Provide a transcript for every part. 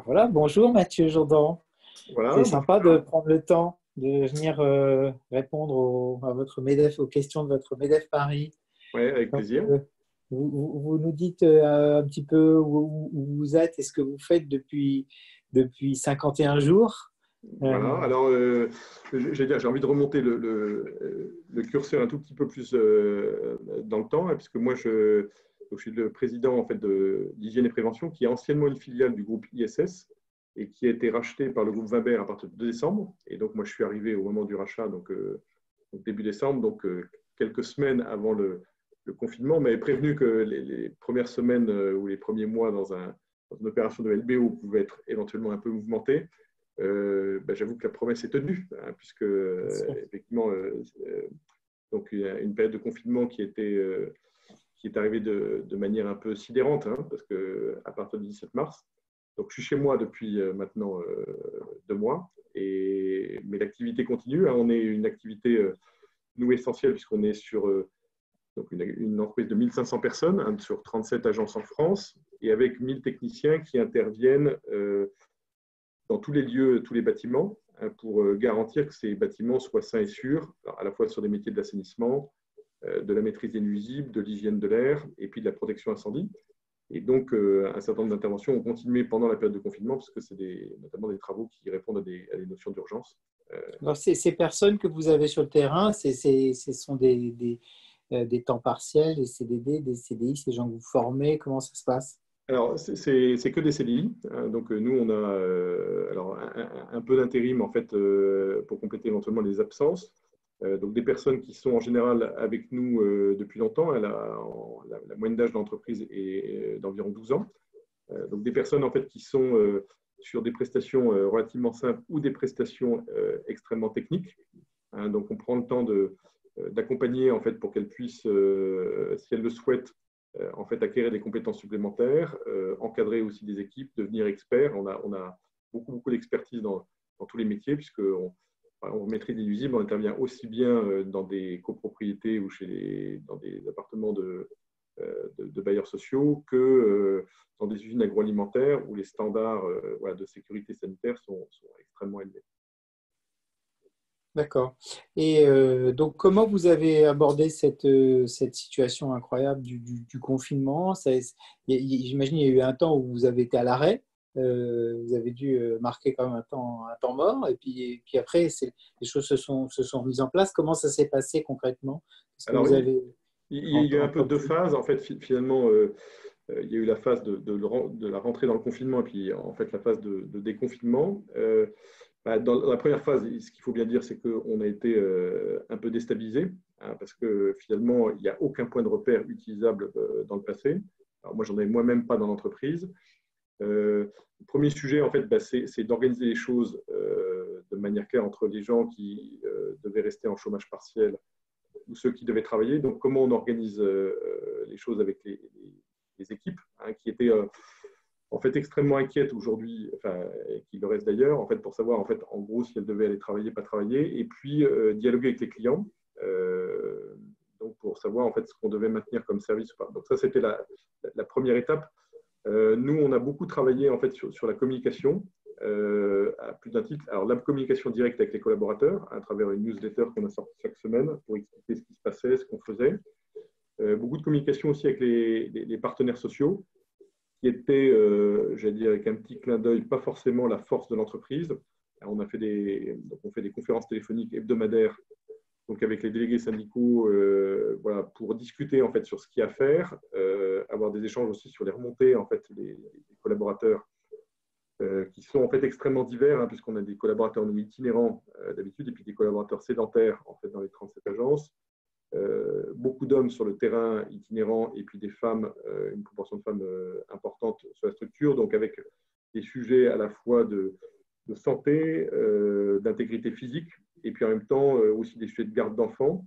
Voilà, bonjour Mathieu Jourdan. Voilà, C'est bonjour sympa de Charles. prendre le temps de venir répondre à votre MEDEF, aux questions de votre MEDEF Paris. Ouais, avec Donc, plaisir. vous nous dites un petit peu où vous êtes et ce que vous faites depuis 51 jours. Voilà, Euh, alors j'ai envie de remonter le curseur un tout petit peu plus dans le temps, hein, puisque moi donc, je suis le président en fait, d'Hygiène et Prévention, qui est anciennement une filiale du groupe ISS et qui a été racheté par le groupe Weber à partir de décembre. Et donc moi je suis arrivé au moment du rachat, donc début décembre, donc quelques semaines avant le confinement, mais prévenu que les premières semaines ou les premiers mois dans une opération de LBO pouvaient être éventuellement un peu mouvementés. J'avoue que la promesse est tenue, hein, puisque bien sûr. effectivement, donc une période de confinement qui est arrivée de manière un peu sidérante, hein, parce que à partir du 17 mars, donc je suis chez moi depuis maintenant 2 mois, mais l'activité continue, hein. On est une activité nous essentielle puisqu'on est sur donc une entreprise de 1500 personnes, hein, sur 37 agences en France, et avec 1000 techniciens qui interviennent dans tous les lieux, tous les bâtiments, hein, pour garantir que ces bâtiments soient sains et sûrs, alors à la fois sur des métiers de l'assainissement, de la maîtrise des nuisibles, de l'hygiène de l'air et puis de la protection incendie. Et donc, un certain nombre d'interventions ont continué pendant la période de confinement, parce que c'est notamment des travaux qui répondent à des notions d'urgence. Alors, ces personnes que vous avez sur le terrain, ce sont des temps partiels, des CDD, des CDI, ces gens que vous formez, comment ça se passe? Alors, c'est que des CDI, hein. Donc, nous, on a alors, un peu d'intérim, en fait, pour compléter éventuellement les absences. Donc, des personnes qui sont en général avec nous depuis longtemps. La moyenne d'âge de l'entreprise est d'environ 12 ans. Donc, des personnes, en fait, qui sont sur des prestations relativement simples ou des prestations extrêmement techniques, hein. Donc, on prend le temps d'accompagner, en fait, pour qu'elles puissent, si elles le souhaitent, en fait, acquérir des compétences supplémentaires, encadrer aussi des équipes, devenir expert. On a beaucoup d'expertise dans tous les métiers, on maîtrise des nuisibles, on intervient aussi bien dans des copropriétés ou dans des appartements de bailleurs sociaux que dans des usines agroalimentaires où les standards voilà, de sécurité sanitaire sont extrêmement élevés. D'accord. Et donc, comment vous avez abordé cette situation incroyable du confinement? J'imagine qu'il y a eu un temps où vous avez été à l'arrêt. Vous avez dû marquer quand même un temps mort. Et puis après, les choses se sont remises en place. Comment ça s'est passé concrètement? Qu'est-ce que Alors, vous avez il y a eu un peu deux entendu? phases. En fait, finalement, il y a eu la phase de la rentrée dans le confinement et puis en fait la phase de déconfinement. Dans la première phase, ce qu'il faut bien dire, c'est qu'on a été un peu déstabilisé, hein, parce que finalement, il n'y a aucun point de repère utilisable dans le passé. Alors moi, j'en ai moi-même pas dans l'entreprise. Le premier sujet, en fait, c'est d'organiser les choses de manière claire entre les gens qui devaient rester en chômage partiel ou ceux qui devaient travailler. Donc, comment on organise les choses avec les équipes, hein, qui étaient en fait extrêmement inquiètes aujourd'hui, enfin, et qui le restent d'ailleurs, en fait, pour savoir en fait, en gros, si elles devaient aller travailler, pas travailler, et puis dialoguer avec les clients, donc pour savoir en fait ce qu'on devait maintenir comme service ou pas. Donc ça, c'était la première étape. Nous, on a beaucoup travaillé en fait sur la communication à plus d'un titre. Alors, la communication directe avec les collaborateurs à travers une newsletter qu'on a sortie chaque semaine pour expliquer ce qui se passait, ce qu'on faisait. Beaucoup de communication aussi avec les partenaires sociaux, qui étaient, j'allais dire, avec un petit clin d'œil, pas forcément la force de l'entreprise. Donc on fait des conférences téléphoniques hebdomadaires, donc avec les délégués syndicaux, voilà, pour discuter en fait sur ce qu'il y a à faire, avoir des échanges aussi sur les remontées en fait des collaborateurs qui sont en fait extrêmement divers, hein, puisqu'on a des collaborateurs nous itinérants d'habitude et puis des collaborateurs sédentaires en fait dans les 37 agences. Beaucoup d'hommes sur le terrain itinérants et puis des femmes, une proportion de femmes importante sur la structure, donc avec des sujets à la fois de santé, d'intégrité physique, et puis en même temps aussi des sujets de garde d'enfants,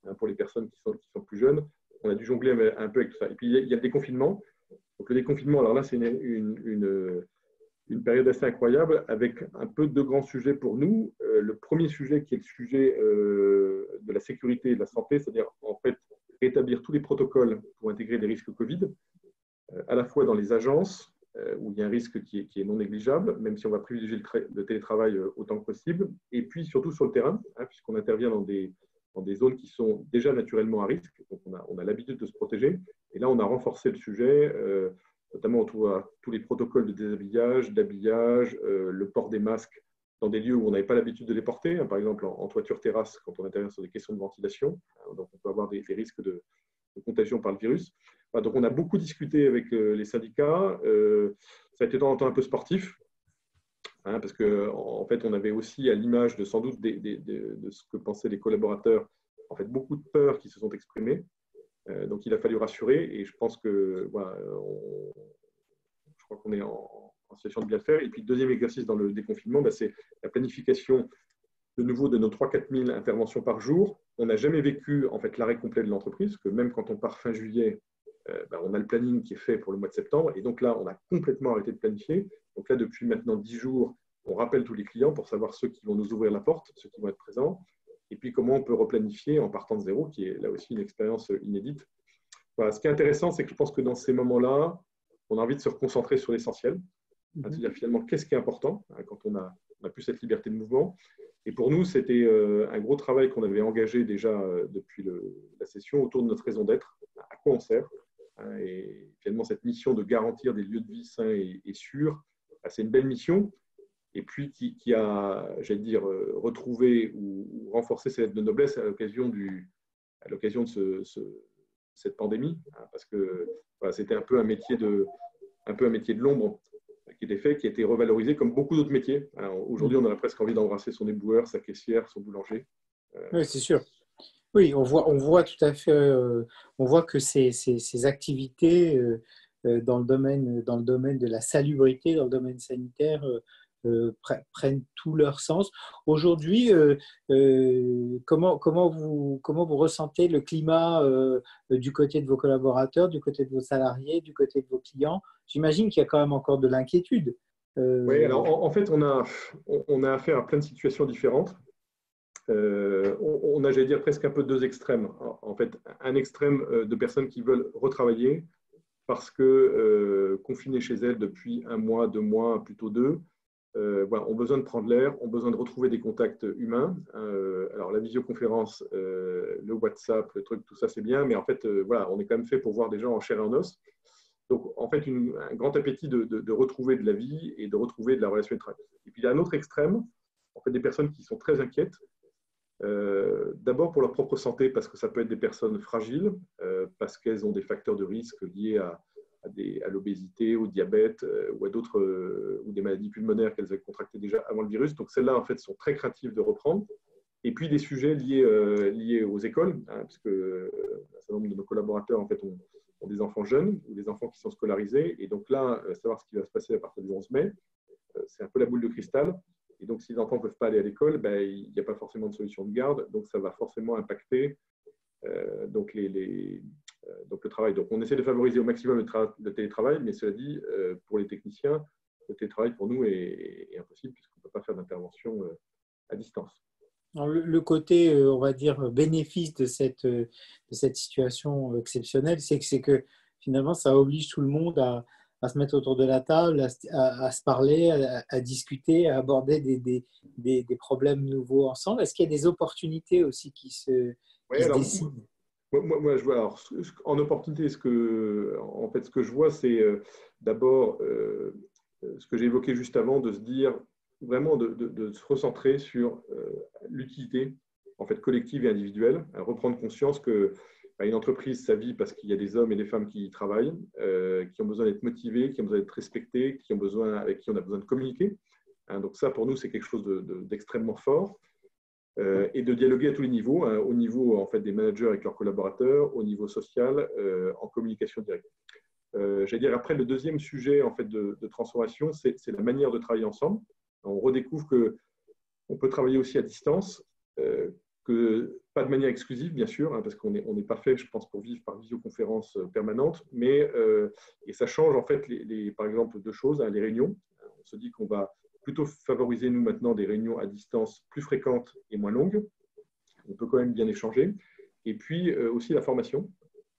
hein, pour les personnes qui sont plus jeunes. On a dû jongler un peu avec tout ça. Et puis il y a le déconfinement. Donc le déconfinement, alors là, c'est une période assez incroyable avec un peu de grands sujets pour nous. Le premier sujet qui est le sujet de la sécurité et de la santé, c'est-à-dire en fait rétablir tous les protocoles pour intégrer les risques Covid, à la fois dans les agences, où il y a un risque qui est non négligeable, même si on va privilégier le télétravail autant que possible. Et puis surtout sur le terrain, puisqu'on intervient dans des zones qui sont déjà naturellement à risque, donc on a l'habitude de se protéger. Et là, on a renforcé le sujet, notamment autour de tous les protocoles de déshabillage, d'habillage, le port des masques dans des lieux où on n'avait pas l'habitude de les porter, par exemple en toiture terrasse, quand on intervient sur des questions de ventilation. Donc on peut avoir des risques de contagion par le virus. Donc on a beaucoup discuté avec les syndicats. Ça a été de temps en temps un peu sportif, parce qu'en fait, on avait aussi, à l'image de sans doute de ce que pensaient les collaborateurs, en fait, beaucoup de peurs qui se sont exprimées. Donc il a fallu rassurer, et je pense que voilà, je crois qu'on est en situation de bien le faire. Et puis le deuxième exercice dans le déconfinement, c'est la planification de nouveau de nos 3 000 à 4 000 interventions par jour. On n'a jamais vécu en fait l'arrêt complet de l'entreprise, que même quand on part fin juillet, on a le planning qui est fait pour le mois de septembre. Et donc là, on a complètement arrêté de planifier. Donc là, depuis maintenant 10 jours, on rappelle tous les clients pour savoir ceux qui vont nous ouvrir la porte, ceux qui vont être présents. Et puis comment on peut replanifier en partant de zéro, qui est là aussi une expérience inédite. Voilà. Ce qui est intéressant, c'est que je pense que dans ces moments-là, on a envie de se reconcentrer sur l'essentiel. C'est-à-dire finalement, qu'est-ce qui est important quand on a plus cette liberté de mouvement. Et pour nous, c'était un gros travail qu'on avait engagé déjà depuis la session autour de notre raison d'être, à quoi on sert. Et finalement, cette mission de garantir des lieux de vie sains et sûrs, c'est une belle mission. Et puis qui a, j'allais dire, retrouvé ou renforcé ses lettres de noblesse à l'occasion de cette pandémie. Parce que voilà, c'était un peu un métier de l'ombre qui était fait, qui a été revalorisé comme beaucoup d'autres métiers. Aujourd'hui, on a presque envie d'embrasser son éboueur, sa caissière, son boulanger. Oui, c'est sûr. Oui, on voit tout à fait, on voit que ces activités dans le domaine de la salubrité, dans le domaine sanitaire, prennent tout leur sens. Aujourd'hui, comment vous ressentez le climat du côté de vos collaborateurs, du côté de vos salariés, du côté de vos clients? J'imagine qu'il y a quand même encore de l'inquiétude. Oui, alors en fait, on a affaire à plein de situations différentes. On a, j'allais dire, presque un peu deux extrêmes. En fait, un extrême de personnes qui veulent retravailler parce que confinées chez elles depuis 1 mois, 2 mois, plutôt 2, voilà, ont besoin de prendre l'air, ont besoin de retrouver des contacts humains. Alors la visioconférence, le WhatsApp, le truc, tout ça c'est bien, mais en fait, voilà, on est quand même fait pour voir des gens en chair et en os. Donc en fait, un grand appétit de retrouver de la vie et de retrouver de la relation de travail. Et puis il y a un autre extrême, en fait, des personnes qui sont très inquiètes. D'abord pour leur propre santé, parce que ça peut être des personnes fragiles, parce qu'elles ont des facteurs de risque liés à l'obésité, au diabète ou à d'autres, ou des maladies pulmonaires qu'elles avaient contractées déjà avant le virus. Donc celles-là, en fait, sont très craintives de reprendre. Et puis des sujets liés aux écoles, parce que un certain nombre de nos collaborateurs, en fait, ont des enfants jeunes ou des enfants qui sont scolarisés. Et donc là, savoir ce qui va se passer à partir du 11 mai, c'est un peu la boule de cristal. Et donc, si les enfants ne peuvent pas aller à l'école, il n'y a pas forcément de solution de garde. Donc, ça va forcément impacter donc le travail. Donc, on essaie de favoriser au maximum le télétravail, mais cela dit, pour les techniciens, le télétravail pour nous est impossible puisqu'on ne peut pas faire d'intervention à distance. Alors, le côté, on va dire, bénéfice de cette situation exceptionnelle, c'est que finalement, ça oblige tout le monde à se mettre autour de la table, à se parler, à discuter, à aborder des problèmes nouveaux ensemble. Est-ce qu'il y a des opportunités aussi qui se dessinent? Moi, je vois, alors, en opportunité, en fait, ce que je vois, c'est d'abord ce que j'ai évoqué juste avant, de se dire vraiment de se recentrer sur l'utilité en fait, collective et individuelle, à reprendre conscience que une entreprise, ça vit parce qu'il y a des hommes et des femmes qui y travaillent, qui ont besoin d'être motivés, qui ont besoin d'être respectés, avec qui on a besoin de communiquer. Donc ça, pour nous, c'est quelque chose d'extrêmement fort. Et de dialoguer à tous les niveaux, au niveau en fait, des managers avec leurs collaborateurs, au niveau social, en communication directe. J'allais dire, après, le deuxième sujet en fait, de transformation, c'est la manière de travailler ensemble. On redécouvre qu'on peut travailler aussi à distance, pas de manière exclusive, bien sûr, parce qu'on n'est pas fait, je pense, pour vivre par visioconférence permanente, mais et ça change en fait, par exemple, deux choses, les réunions. On se dit qu'on va plutôt favoriser, nous, maintenant, des réunions à distance plus fréquentes et moins longues. On peut quand même bien échanger. Et puis aussi la formation.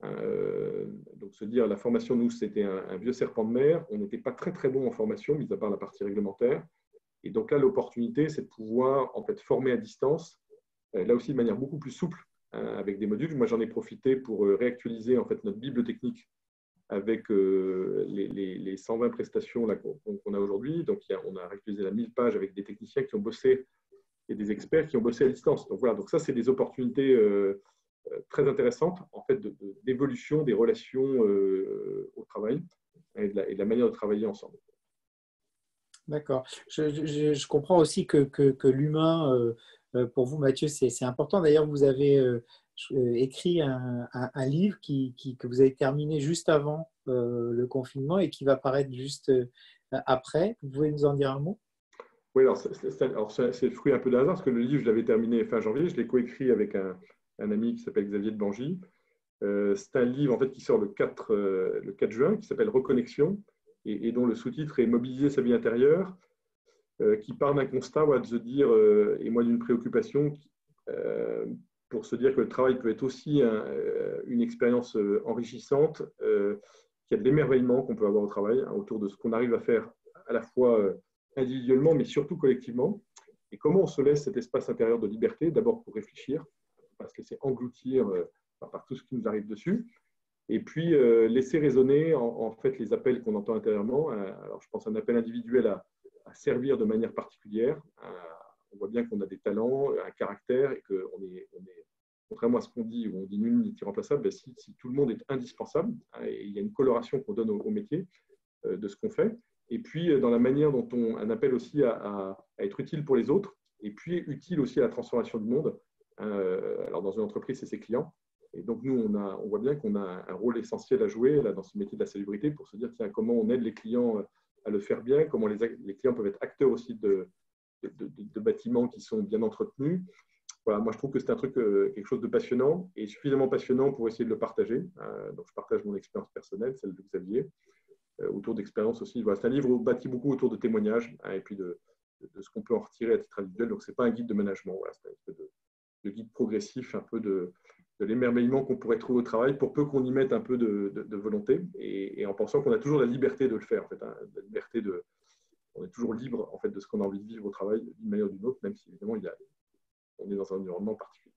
Donc se dire, la formation, nous, c'était un vieux serpent de mer. On n'était pas très, très bon en formation, mis à part la partie réglementaire. Et donc là, l'opportunité, c'est de pouvoir en fait former à distance, là aussi de manière beaucoup plus souple, avec des modules. Moi, j'en ai profité pour réactualiser en fait notre bible technique avec les 120 prestations qu'on a aujourd'hui. Donc, on a réactualisé la 1000 pages avec des techniciens qui ont bossé et des experts qui ont bossé à distance. Donc voilà, donc ça, c'est des opportunités très intéressantes en fait d'évolution des relations au travail et de la manière de travailler ensemble. D'accord. Je comprends aussi que l'humain, pour vous, Mathieu, c'est important. D'ailleurs, vous avez écrit un livre que vous avez terminé juste avant le confinement et qui va paraître juste après. Vous pouvez nous en dire un mot? Oui, alors c'est le fruit un peu d'un hasard, parce que le livre, je l'avais terminé fin janvier. Je l'ai coécrit avec un ami qui s'appelle Xavier de Bangy. C'est un livre en fait, qui sort le 4 juin, qui s'appelle Reconnexion, et dont le sous-titre est Mobiliser sa vie intérieure, qui part d'un constat de se dire, et moi d'une préoccupation, pour se dire que le travail peut être aussi une expérience enrichissante, qu'il y a de l'émerveillement qu'on peut avoir au travail, autour de ce qu'on arrive à faire à la fois individuellement, mais surtout collectivement, et comment on se laisse cet espace intérieur de liberté, d'abord pour réfléchir, pas se laisser engloutir par tout ce qui nous arrive dessus, et puis laisser résonner en fait les appels qu'on entend intérieurement. Alors je pense à un appel individuel à servir de manière particulière. On voit bien qu'on a des talents, un caractère, et qu'on est, contrairement à ce qu'on dit, où on dit nul n'est irremplaçable, ben si tout le monde est indispensable, et il y a une coloration qu'on donne au métier de ce qu'on fait, et puis dans la manière dont un appelle aussi à être utile pour les autres, et puis utile aussi à la transformation du monde. Alors dans une entreprise, c'est ses clients. Et donc nous, on voit bien qu'on a un rôle essentiel à jouer là, dans ce métier de la salubrité, pour se dire, tiens, comment on aide les clients à le faire bien, comment les clients peuvent être acteurs aussi de bâtiments qui sont bien entretenus. Voilà, moi, je trouve que c'est un truc, quelque chose de passionnant, et suffisamment passionnant pour essayer de le partager. Donc, je partage mon expérience personnelle, celle de Xavier, autour d'expériences aussi. Voilà, c'est un livre bâti beaucoup autour de témoignages, et puis de ce qu'on peut en retirer à titre individuel. Donc, ce n'est pas un guide de management, voilà, c'est un espèce de guide progressif, un peu de l'émerveillement qu'on pourrait trouver au travail, pour peu qu'on y mette un peu de volonté, et en pensant qu'on a toujours la liberté de le faire, en fait, la liberté on est toujours libre en fait, de ce qu'on a envie de vivre au travail d'une manière ou d'une autre, même si évidemment on est dans un environnement particulier.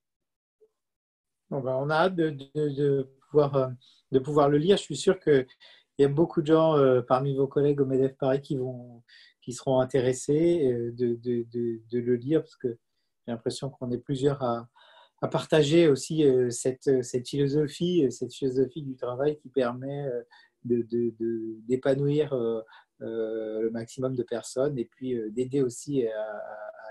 Bon, ben, on a hâte de pouvoir le lire. Je suis sûr qu'il y a beaucoup de gens parmi vos collègues au MEDEF Paris qui seront intéressés de le lire, parce que j'ai l'impression qu'on est plusieurs à partager aussi cette philosophie du travail qui permet d'épanouir le maximum de personnes, et puis d'aider aussi à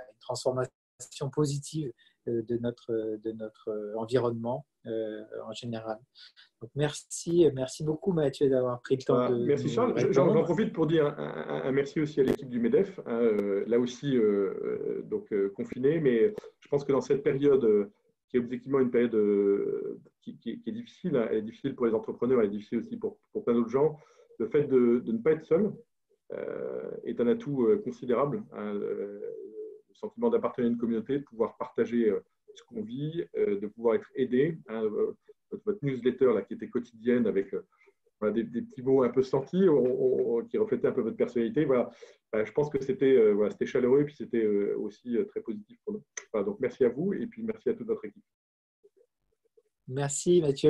une transformation positive de notre environnement en général. Donc merci beaucoup Mathieu d'avoir pris le temps de Merci nous Charles. J'en répondre. profite pour dire un merci aussi à l'équipe du MEDEF, là aussi confinée, mais je pense que dans cette période qui est objectivement une période qui est difficile, elle est difficile pour les entrepreneurs, elle est difficile aussi pour plein d'autres gens, le fait de ne pas être seul est un atout considérable. Le sentiment d'appartenir à une communauté, de pouvoir partager ce qu'on vit, de pouvoir être aidé. Votre newsletter là, qui était quotidienne avec voilà, des petits mots un peu sentis qui reflétaient un peu votre personnalité. Voilà. Je pense que c'était voilà, chaleureux, et puis c'était aussi très positif pour nous. Voilà, donc merci à vous, et puis merci à toute votre équipe. Merci Mathieu.